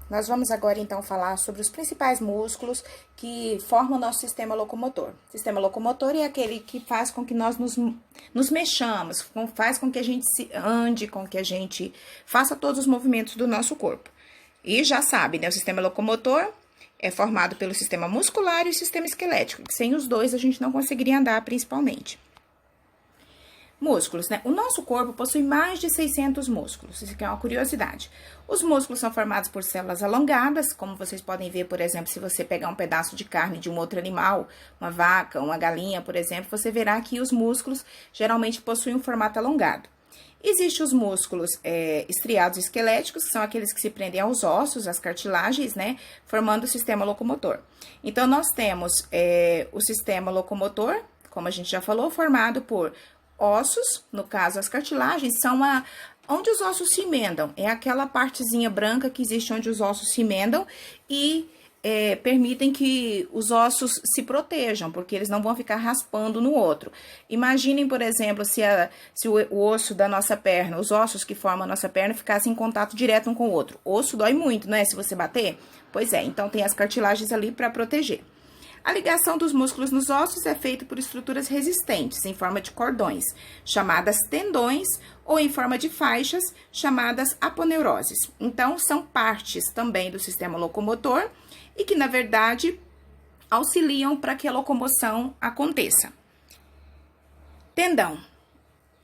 Nós vamos agora então falar sobre os principais músculos que formam o nosso sistema locomotor. O sistema locomotor é aquele que faz com que nós nos mexamos, faz com que a gente ande, com que a gente faça todos os movimentos do nosso corpo. E já sabe, né? O sistema locomotor é formado pelo sistema muscular e o sistema esquelético, que sem os dois a gente não conseguiria andar, principalmente. Músculos, né? O nosso corpo possui mais de 600 músculos, isso aqui é uma curiosidade. Os músculos são formados por células alongadas, como vocês podem ver, por exemplo, se você pegar um pedaço de carne de um outro animal, uma vaca, uma galinha, por exemplo, você verá que os músculos geralmente possuem um formato alongado. Existem os músculos estriados esqueléticos, que são aqueles que se prendem aos ossos, às cartilagens, né, formando o sistema locomotor. Então, nós temos o sistema locomotor, como a gente já falou, formado por ossos, no caso as cartilagens, são onde os ossos se emendam. É aquela partezinha branca que existe onde os ossos se emendam e permitem que os ossos se protejam, porque eles não vão ficar raspando no outro. Imaginem, por exemplo, se o osso da nossa perna, os ossos que formam a nossa perna, ficassem em contato direto um com o outro. O osso dói muito, não é? Se você bater? Pois é, então tem as cartilagens ali para proteger. A ligação dos músculos nos ossos é feita por estruturas resistentes, em forma de cordões, chamadas tendões, ou em forma de faixas, chamadas aponeuroses. Então, são partes também do sistema locomotor e que, na verdade, auxiliam para que a locomoção aconteça. Tendão.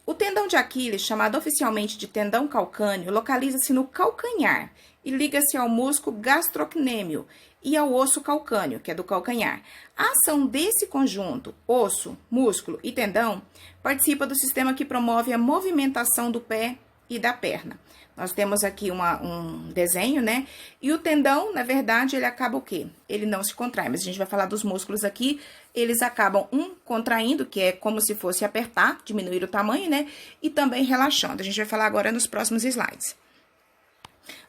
O tendão de Aquiles, chamado oficialmente de tendão calcâneo, localiza-se no calcanhar e liga-se ao músculo gastrocnêmio e ao osso calcâneo, que é do calcanhar. A ação desse conjunto, osso, músculo e tendão, participa do sistema que promove a movimentação do pé e da perna. Nós temos aqui um desenho, né? E o tendão, na verdade, ele acaba o quê? Ele não se contrai, mas a gente vai falar dos músculos aqui. Eles acabam, contraindo, que é como se fosse apertar, diminuir o tamanho, né? E também relaxando. A gente vai falar agora nos próximos slides.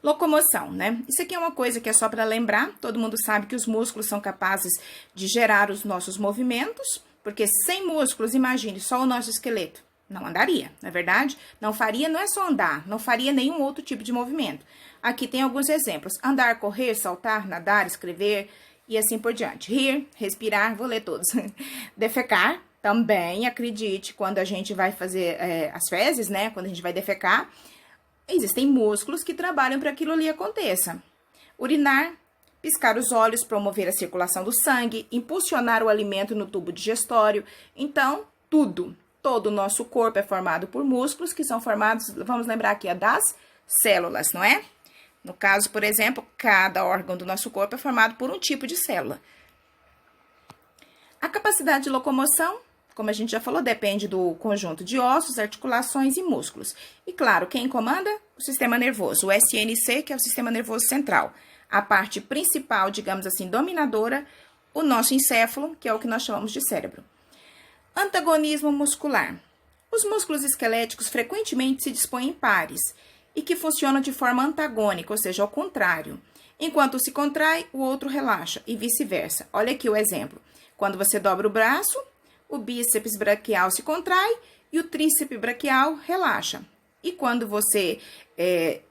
Locomoção, né? Isso aqui é uma coisa que é só para lembrar. Todo mundo sabe que os músculos são capazes de gerar os nossos movimentos, porque sem músculos, imagine, só o nosso esqueleto. Não andaria, não é verdade? Não faria, não é só andar, não faria nenhum outro tipo de movimento. Aqui tem alguns exemplos: andar, correr, saltar, nadar, escrever e assim por diante. Rir, respirar, vou ler todos. Defecar, também, acredite, quando a gente vai fazer as fezes, né? Quando a gente vai defecar, existem músculos que trabalham para que aquilo ali aconteça. Urinar, piscar os olhos, promover a circulação do sangue, impulsionar o alimento no tubo digestório. Então, todo o nosso corpo é formado por músculos que são formados, vamos lembrar aqui, das células, não é? No caso, por exemplo, cada órgão do nosso corpo é formado por um tipo de célula. A capacidade de locomoção, como a gente já falou, depende do conjunto de ossos, articulações e músculos. E claro, quem comanda? O sistema nervoso, o SNC, que é o sistema nervoso central. A parte principal, digamos assim, dominadora, o nosso encéfalo, que é o que nós chamamos de cérebro. Antagonismo muscular. Os músculos esqueléticos frequentemente se dispõem em pares e que funcionam de forma antagônica, ou seja, ao contrário. Enquanto se contrai, o outro relaxa e vice-versa. Olha aqui o exemplo. Quando você dobra o braço, o bíceps braquial se contrai e o tríceps braquial relaxa. E quando você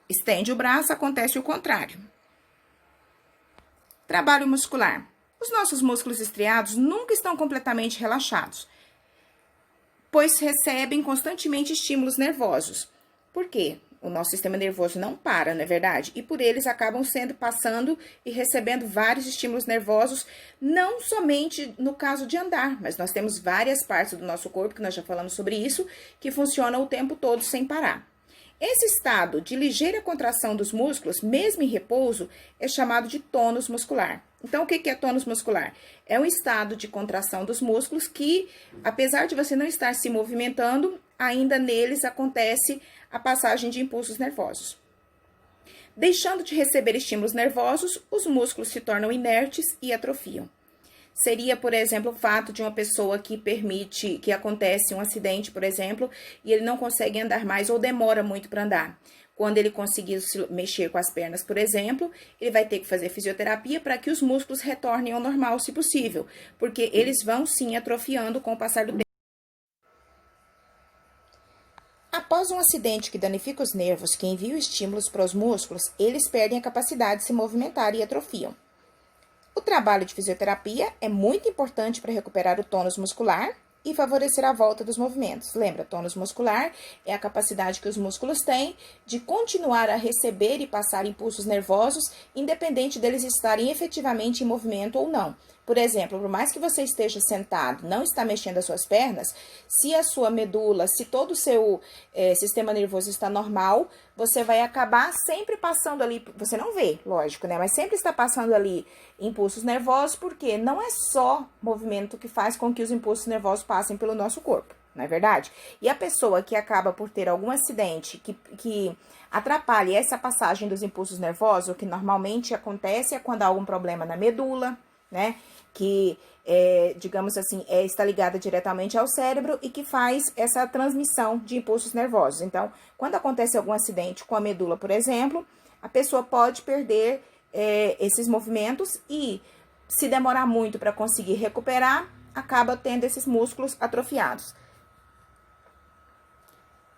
estende o braço, acontece o contrário. Trabalho muscular. Os nossos músculos estriados nunca estão completamente relaxados, pois recebem constantemente estímulos nervosos. Por quê? O nosso sistema nervoso não para, não é verdade? E por eles acabam passando e recebendo vários estímulos nervosos, não somente no caso de andar, mas nós temos várias partes do nosso corpo, que nós já falamos sobre isso, que funcionam o tempo todo sem parar. Esse estado de ligeira contração dos músculos, mesmo em repouso, é chamado de tônus muscular. Então, o que é tônus muscular? É um estado de contração dos músculos que, apesar de você não estar se movimentando, ainda neles acontece a passagem de impulsos nervosos. Deixando de receber estímulos nervosos, os músculos se tornam inertes e atrofiam. Seria, por exemplo, o fato de uma pessoa que permite que acontece um acidente, por exemplo, e ele não consegue andar mais ou demora muito para andar. Quando ele conseguir se mexer com as pernas, por exemplo, ele vai ter que fazer fisioterapia para que os músculos retornem ao normal, se possível, porque eles vão sim atrofiando com o passar do tempo. A Após um acidente que danifica os nervos, que envia estímulos para os músculos, eles perdem a capacidade de se movimentar e atrofiam. O trabalho de fisioterapia é muito importante para recuperar o tônus muscular e favorecer a volta dos movimentos. Lembra, tônus muscular é a capacidade que os músculos têm de continuar a receber e passar impulsos nervosos, independente deles estarem efetivamente em movimento ou não. Por exemplo, por mais que você esteja sentado, não está mexendo as suas pernas, se a sua medula, se todo o seu sistema nervoso está normal, você vai acabar sempre passando ali, você não vê, lógico, né? Mas sempre está passando ali impulsos nervosos, porque não é só movimento que faz com que os impulsos nervosos passem pelo nosso corpo, não é verdade? E a pessoa que acaba por ter algum acidente que atrapalhe essa passagem dos impulsos nervosos, o que normalmente acontece é quando há algum problema na medula, né? Que, digamos assim, está ligada diretamente ao cérebro e que faz essa transmissão de impulsos nervosos. Então, quando acontece algum acidente com a medula, por exemplo, a pessoa pode perder esses movimentos e, se demorar muito para conseguir recuperar, acaba tendo esses músculos atrofiados.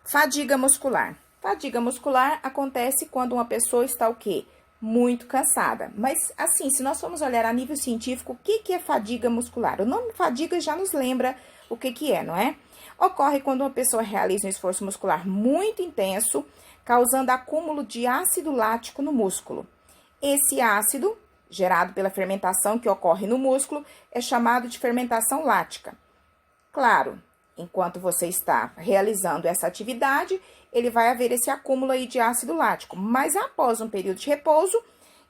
Fadiga muscular. Fadiga muscular acontece quando uma pessoa está o quê? Muito cansada. Mas, assim, se nós formos olhar a nível científico, o que é fadiga muscular? O nome fadiga já nos lembra o que é, não é? Ocorre quando uma pessoa realiza um esforço muscular muito intenso, causando acúmulo de ácido lático no músculo. Esse ácido, gerado pela fermentação que ocorre no músculo, é chamado de fermentação lática. Claro, enquanto você está realizando essa atividade, ele vai haver esse acúmulo aí de ácido lático, mas após um período de repouso,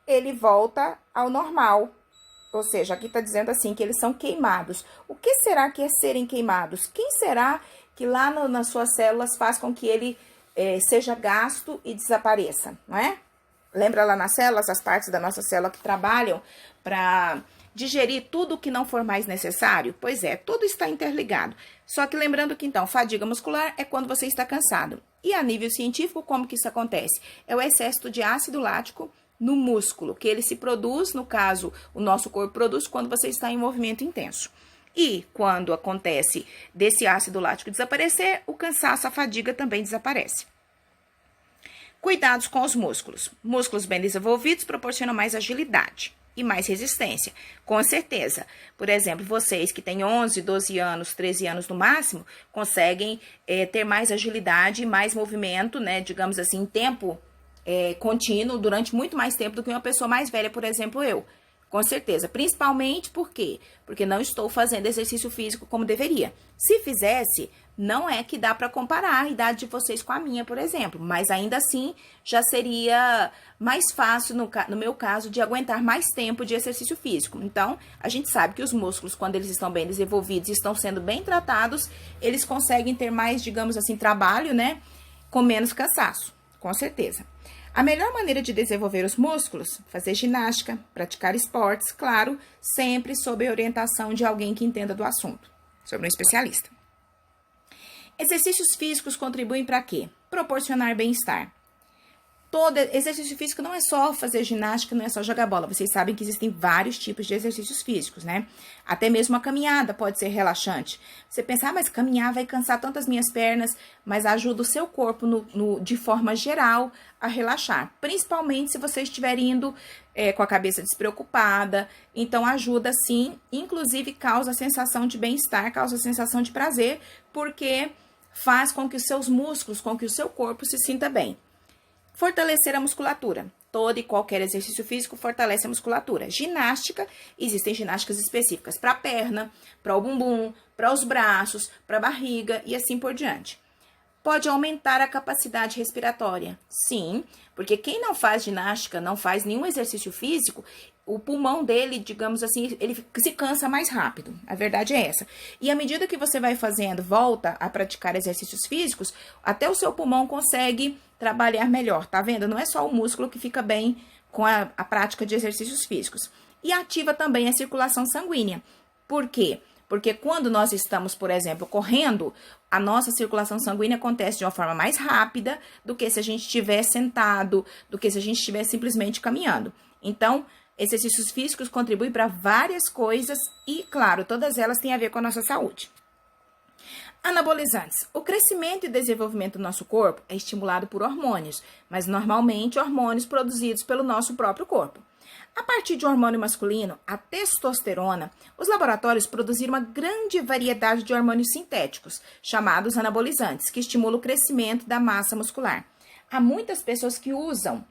ele volta ao normal. Ou seja, aqui está dizendo assim, que eles são queimados. O que será que é serem queimados? Quem será que lá nas suas células faz com que ele seja gasto e desapareça, não é? Lembra lá nas células, as partes da nossa célula que trabalham para digerir tudo o que não for mais necessário? Pois é, tudo está interligado. Só que lembrando que, então, fadiga muscular é quando você está cansado. E a nível científico, como que isso acontece? É o excesso de ácido lático no músculo, que ele se produz, no caso, o nosso corpo produz quando você está em movimento intenso. E quando acontece desse ácido lático desaparecer, o cansaço, a fadiga também desaparece. Cuidados com os músculos. Músculos bem desenvolvidos proporcionam mais agilidade e mais resistência, com certeza. Por exemplo, vocês que têm 11, 12 anos, 13 anos no máximo, conseguem ter mais agilidade, mais movimento, né, digamos assim, em tempo contínuo, durante muito mais tempo do que uma pessoa mais velha, por exemplo, eu. Com certeza, principalmente por quê? Porque não estou fazendo exercício físico como deveria. Se fizesse, não é que dá para comparar a idade de vocês com a minha, por exemplo, mas ainda assim já seria mais fácil, no meu caso, de aguentar mais tempo de exercício físico. Então, a gente sabe que os músculos, quando eles estão bem desenvolvidos e estão sendo bem tratados, eles conseguem ter mais, digamos assim, trabalho, né, com menos cansaço, com certeza. A melhor maneira de desenvolver os músculos, fazer ginástica, praticar esportes, claro, sempre sob a orientação de alguém que entenda do assunto, sobre um especialista. Exercícios físicos contribuem para quê? Proporcionar bem-estar. Todo exercício físico não é só fazer ginástica, não é só jogar bola. Vocês sabem que existem vários tipos de exercícios físicos, né? Até mesmo a caminhada pode ser relaxante. Você pensar, mas caminhar vai cansar tanto as minhas pernas, mas ajuda o seu corpo, de forma geral, a relaxar. Principalmente se você estiver indo com a cabeça despreocupada. Então, ajuda sim, inclusive causa a sensação de bem-estar, causa a sensação de prazer, porque faz com que os seus músculos, com que o seu corpo se sinta bem. Fortalecer a musculatura. Todo e qualquer exercício físico fortalece a musculatura. Ginástica, existem ginásticas específicas para a perna, para o bumbum, para os braços, para a barriga e assim por diante. Pode aumentar a capacidade respiratória. Sim, porque quem não faz ginástica, não faz nenhum exercício físico, o pulmão dele, digamos assim, ele se cansa mais rápido. A verdade é essa. E à medida que você vai fazendo, volta a praticar exercícios físicos, até o seu pulmão consegue trabalhar melhor, tá vendo? Não é só o músculo que fica bem com a prática de exercícios físicos. E ativa também a circulação sanguínea. Por quê? Porque quando nós estamos, por exemplo, correndo, a nossa circulação sanguínea acontece de uma forma mais rápida do que se a gente estiver sentado, do que se a gente estiver simplesmente caminhando. Então, exercícios físicos contribuem para várias coisas e, claro, todas elas têm a ver com a nossa saúde. Anabolizantes. O crescimento e desenvolvimento do nosso corpo é estimulado por hormônios, mas normalmente hormônios produzidos pelo nosso próprio corpo. A partir de um hormônio masculino, a testosterona, os laboratórios produziram uma grande variedade de hormônios sintéticos, chamados anabolizantes, que estimulam o crescimento da massa muscular. Há muitas pessoas que usam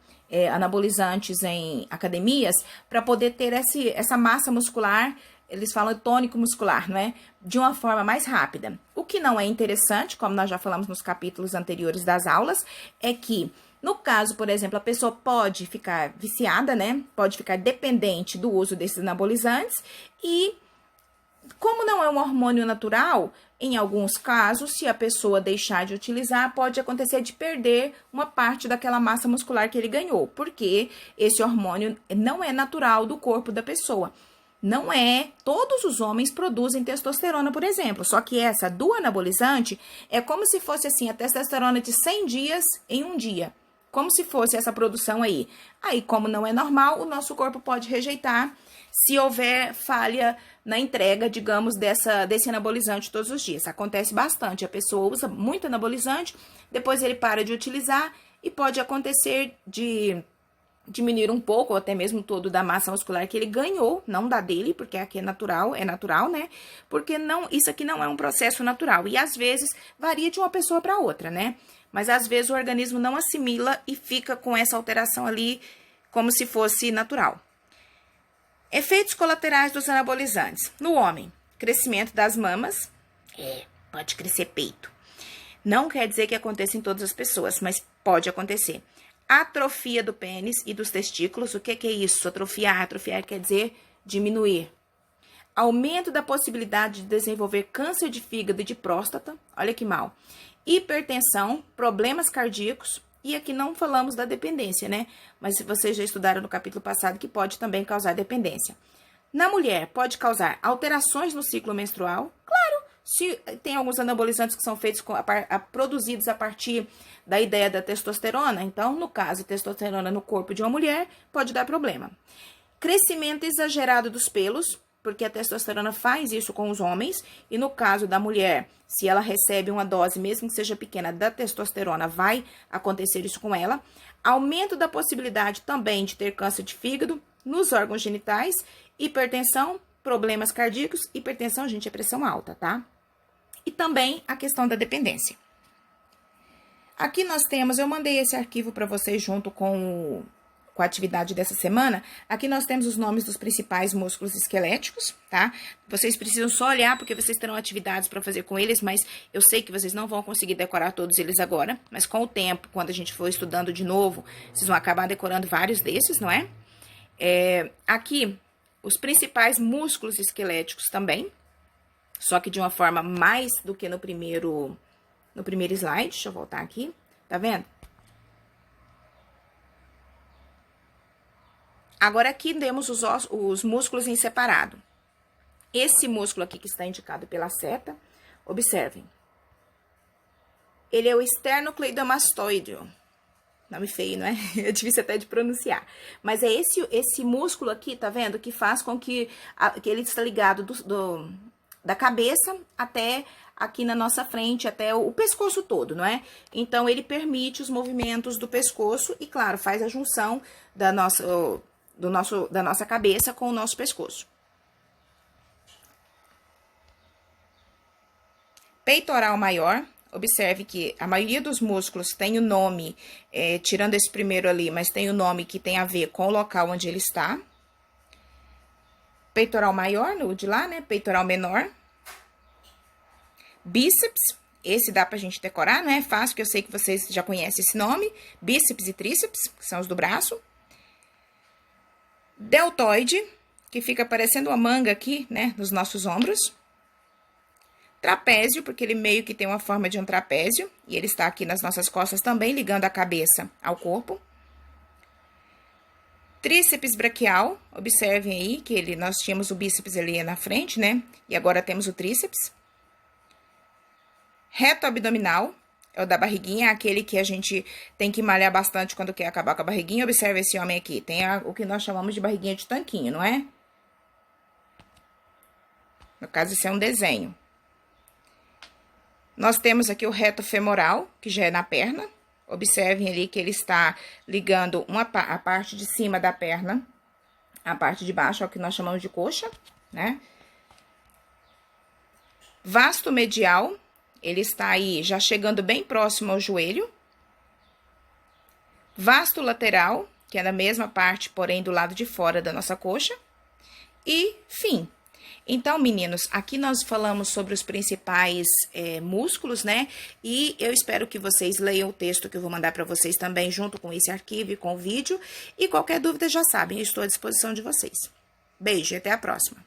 anabolizantes em academias para poder ter essa massa muscular, eles falam tônico muscular, não é? De uma forma mais rápida. O que não é interessante, como nós já falamos nos capítulos anteriores das aulas, é que, no caso, por exemplo, a pessoa pode ficar viciada, né? Pode ficar dependente do uso desses anabolizantes e, como não é um hormônio natural, em alguns casos, se a pessoa deixar de utilizar, pode acontecer de perder uma parte daquela massa muscular que ele ganhou, porque esse hormônio não é natural do corpo da pessoa. Não é, todos os homens produzem testosterona, por exemplo, só que essa do anabolizante é como se fosse assim, a testosterona de 100 dias em um dia, como se fosse essa produção aí. Aí, como não é normal, o nosso corpo pode rejeitar se houver falha na entrega, digamos, desse anabolizante todos os dias. Acontece bastante, a pessoa usa muito anabolizante, depois ele para de utilizar e pode acontecer de diminuir um pouco, ou até mesmo todo da massa muscular que ele ganhou, não da dele, porque aqui é natural, né? Porque isso aqui não é um processo natural. E às vezes varia de uma pessoa para outra, né? Mas às vezes o organismo não assimila e fica com essa alteração ali como se fosse natural. Efeitos colaterais dos anabolizantes. No homem, crescimento das mamas. Pode crescer peito. Não quer dizer que aconteça em todas as pessoas, mas pode acontecer. Atrofia do pênis e dos testículos. O que é isso? Atrofiar. Atrofiar quer dizer diminuir. Aumento da possibilidade de desenvolver câncer de fígado e de próstata. Olha que mal. Hipertensão, problemas cardíacos. E aqui não falamos da dependência, né? Mas vocês já estudaram no capítulo passado que pode também causar dependência. Na mulher, pode causar alterações no ciclo menstrual. Claro, se tem alguns anabolizantes que são feitos, produzidos a partir da ideia da testosterona, então, no caso, testosterona no corpo de uma mulher pode dar problema. Crescimento exagerado dos pelos, porque a testosterona faz isso com os homens, e no caso da mulher, se ela recebe uma dose, mesmo que seja pequena, da testosterona, vai acontecer isso com ela. Aumento da possibilidade também de ter câncer de fígado nos órgãos genitais, hipertensão, problemas cardíacos, hipertensão, gente, é pressão alta, tá? E também a questão da dependência. Aqui nós temos, eu mandei esse arquivo para vocês junto com a atividade dessa semana. Aqui nós temos os nomes dos principais músculos esqueléticos, tá? Vocês precisam só olhar, porque vocês terão atividades para fazer com eles, mas eu sei que vocês não vão conseguir decorar todos eles agora, mas com o tempo, quando a gente for estudando de novo, vocês vão acabar decorando vários desses, não é? Aqui, os principais músculos esqueléticos também, só que de uma forma mais do que no primeiro slide. Deixa eu voltar aqui, tá vendo? Agora aqui temos os músculos em separado. Esse músculo aqui que está indicado pela seta, observem. Ele é o esternocleidomastoideo. Nome feio, não é? É difícil até de pronunciar. Mas é esse músculo aqui, tá vendo? Que faz com que ele está ligado da cabeça até aqui na nossa frente, até o pescoço todo, não é? Então, ele permite os movimentos do pescoço e, claro, faz a junção da nossa cabeça com o nosso pescoço. Peitoral maior. Observe que a maioria dos músculos tem o nome, tirando esse primeiro ali, mas tem o nome que tem a ver com o local onde ele está. Peitoral maior, no de lá, né? Peitoral menor. Bíceps, esse dá pra gente decorar, não é fácil, porque eu sei que vocês já conhecem esse nome. Bíceps e tríceps, que são os do braço. Deltoide, que fica parecendo uma manga aqui, né? Nos nossos ombros. Trapézio, porque ele meio que tem uma forma de um trapézio, e ele está aqui nas nossas costas também, ligando a cabeça ao corpo. Tríceps braquial, observem aí que nós tínhamos o bíceps ali na frente, né? E agora temos o tríceps. Reto abdominal, é o da barriguinha, aquele que a gente tem que malhar bastante quando quer acabar com a barriguinha. Observe esse homem aqui, tem o que nós chamamos de barriguinha de tanquinho, não é? No caso, isso é um desenho. Nós temos aqui o reto femoral, que já é na perna. Observem ali que ele está ligando a parte de cima da perna, a parte de baixo, é o que nós chamamos de coxa, né? Vasto medial, ele está aí já chegando bem próximo ao joelho. Vasto lateral, que é na mesma parte, porém do lado de fora da nossa coxa. E fim. Então, meninos, aqui nós falamos sobre os principais músculos, né? E eu espero que vocês leiam o texto que eu vou mandar para vocês também, junto com esse arquivo e com o vídeo. E qualquer dúvida, já sabem, eu estou à disposição de vocês. Beijo e até a próxima.